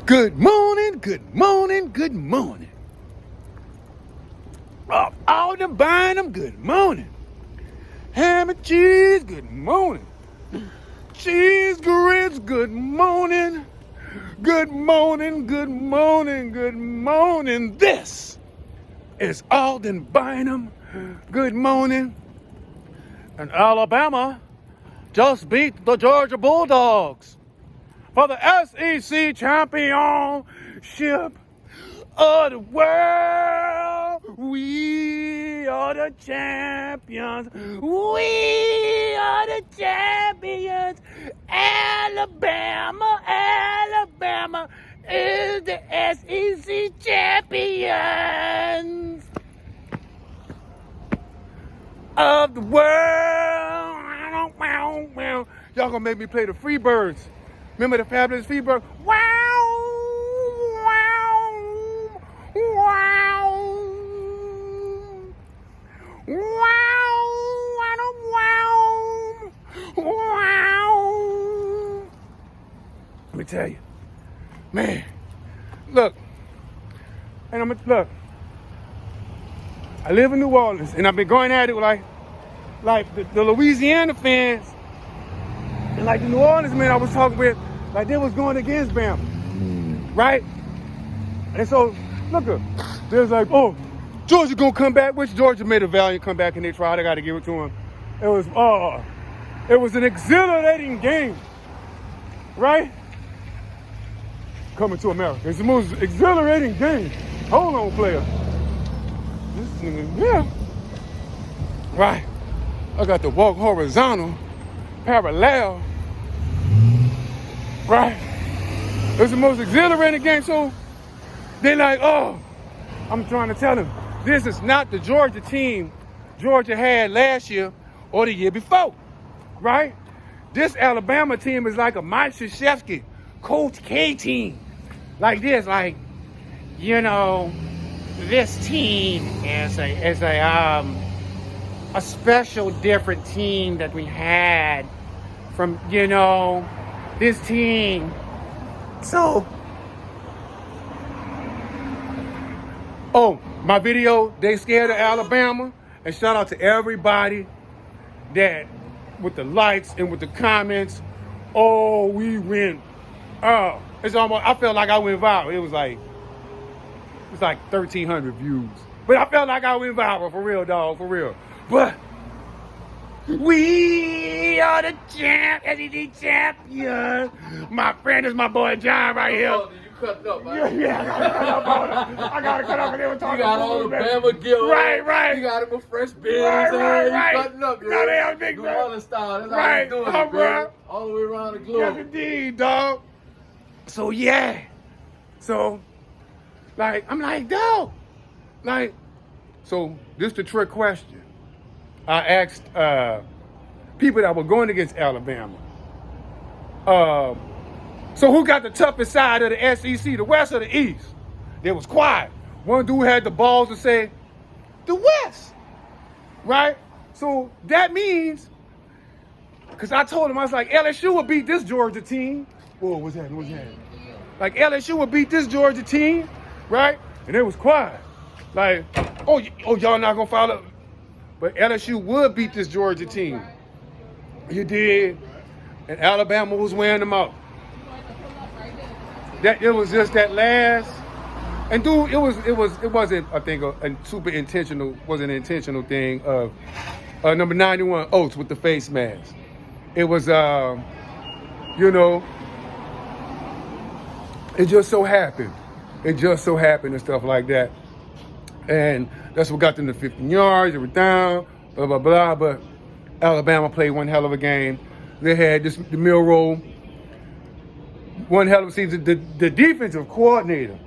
Good morning, good morning, good morning. All them buying them, good morning. Ham and cheese, good morning. Cheese grits, good morning. Good morning, good morning, good morning. This is Alden Bynum. Good morning. And Alabama just beat the Georgia Bulldogs for the SEC championship of the world. We are the champions. We are the champions. Alabama is the SEC champions of the world. Y'all gonna make me play the Freebirds. Remember the fabulous Freebirds? Wow, wow, wow, wow, wow. Let me tell you, man. Look, I live in New Orleans, and I've been going at it like the Louisiana fans. And like the New Orleans man I was talking with, like they was going against Bama, right? And so, look, there's like, oh, Georgia gonna come back, which Georgia made a valiant comeback and they tried. I got to give it to them. It was an exhilarating game, right? Coming to America, it's the most exhilarating game. Hold on, player. This nigga, yeah, right. I got to walk horizontal. Parallel, right? It's the most exhilarating game. So they like, oh, I'm trying to tell them, this is not the Georgia team Georgia had last year or the year before, right? This Alabama team is like a Mike Krzyzewski, Coach K team. Like this, like, you know, this team is a special different team that we had from, you know, this team. So, my video, they scared of Alabama, and shout out to everybody that with the likes and with the comments, oh, we went, it's almost, I felt like I went viral. It was like 1,300 views. But I felt like I went viral, for real, dog, for real. But we are the SEC champions. My friend is my boy John right here. Oh, you cut it up, man. Yeah, I gotta cut up on it. I gotta cut up and they were talking. You got all the Bama gear. Right. You got it with fresh beers. Right. You cutting up, No, they have big New Orleans style. That's right. how you doing it, Bro. all the way around the globe. Yes, indeed, dog. So, yeah. So, like, I'm like, dog. Like, so this the trick question. I asked people that were going against Alabama. So who got the toughest side of the SEC, the West or the East? They was quiet. One dude had the balls to say, the West, right? So that means, because I told him, I was like, LSU will beat this Georgia team. Whoa, what's happening? Like, LSU will beat this Georgia team, right? And it was quiet. Like, oh, y'all not going to follow? But LSU would beat this Georgia team. You did. And Alabama was wearing them out. That it was just that last. And dude, it wasn't, I think, a super intentional, was an intentional thing of number 91 Oates with the face mask. It was you know, it just so happened. And stuff like that. And that's what got them to 15 yards. They were down, blah, blah, blah. But Alabama played one hell of a game. They had the Milroe, one hell of a season. The defensive coordinator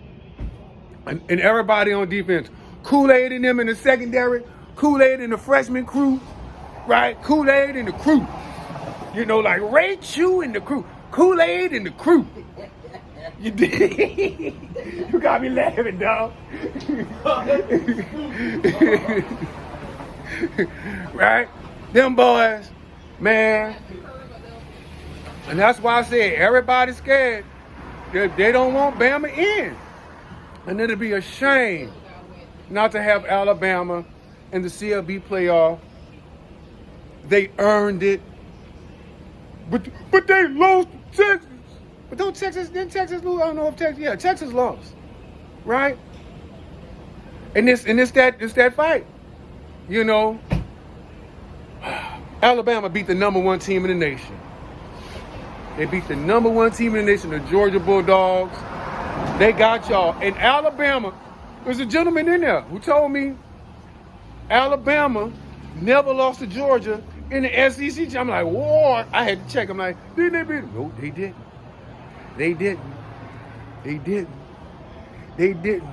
and everybody on defense, Kool-Aid in them in the secondary, Kool-Aid in the freshman crew, right? Kool-Aid in the crew. You know, like Ray Chew in the crew. Kool-Aid in the crew. You did. You got me laughing, dog. Right? Them boys, man. And that's why I said everybody's scared. They don't want Bama in. And it'll be a shame not to have Alabama in the CLB playoff. They earned it. But they lost to Texas. But didn't Texas lose? I don't know if Texas lost. Right? And it's that fight. You know, Alabama beat the number one team in the nation. They beat the number one team in the nation, the Georgia Bulldogs. They got y'all. And Alabama, there's a gentleman in there who told me Alabama never lost to Georgia in the SEC. I'm like, whoa. I had to check. I'm like, didn't they beat them? No, they didn't. They didn't. They didn't. They didn't.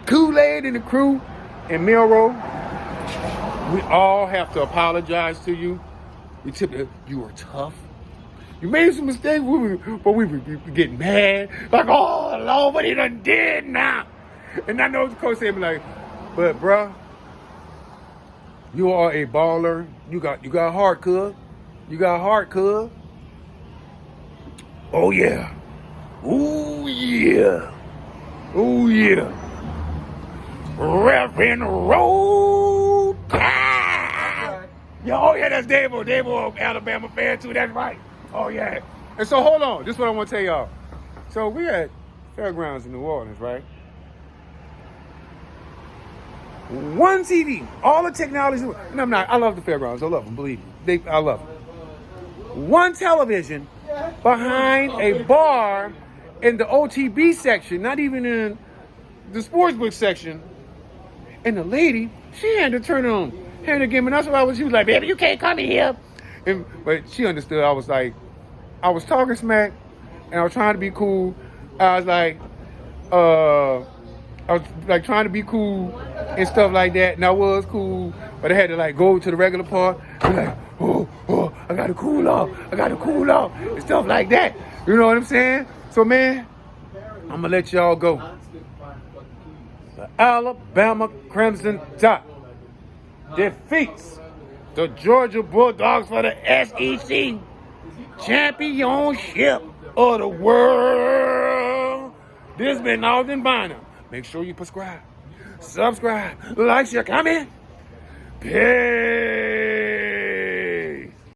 Kool-Aid and the crew and Milrow, we all have to apologize to you. You were tough. You made some mistakes, but we were getting mad. Like, oh, Lord, what he done did now. And I know the coach said, like, but, bruh, you are a baller. You got heart, cuz. You got heart, cuz. Oh, yeah. Ooh, yeah. Ooh, yeah. Reverend Road Tide. Oh, yeah, that's Davo. Davo, Alabama fan, too. That's right. Oh, yeah. And so, hold on. This is what I want to tell y'all. So, we at Fairgrounds in New Orleans, right? One TV, all the technology. And I love the Fairgrounds. I love them, believe me. I love them. One television behind a bar in the OTB section, not even in the sportsbook section. And the lady, she had to turn on. Had to give me. That's why she was like, baby, you can't come in here. But she understood. I was like, I was talking smack, and I was trying to be cool. I was like trying to be cool and stuff like that, and I was cool, but I had to like go to the regular part and like, oh, I gotta cool off, and stuff like that. You know what I'm saying? So man, I'm gonna let y'all go. The Alabama Crimson Tide defeats the Georgia Bulldogs for the SEC championship of the world. This has been Alden Bynum. Make sure you subscribe, like, share, comment. Peace.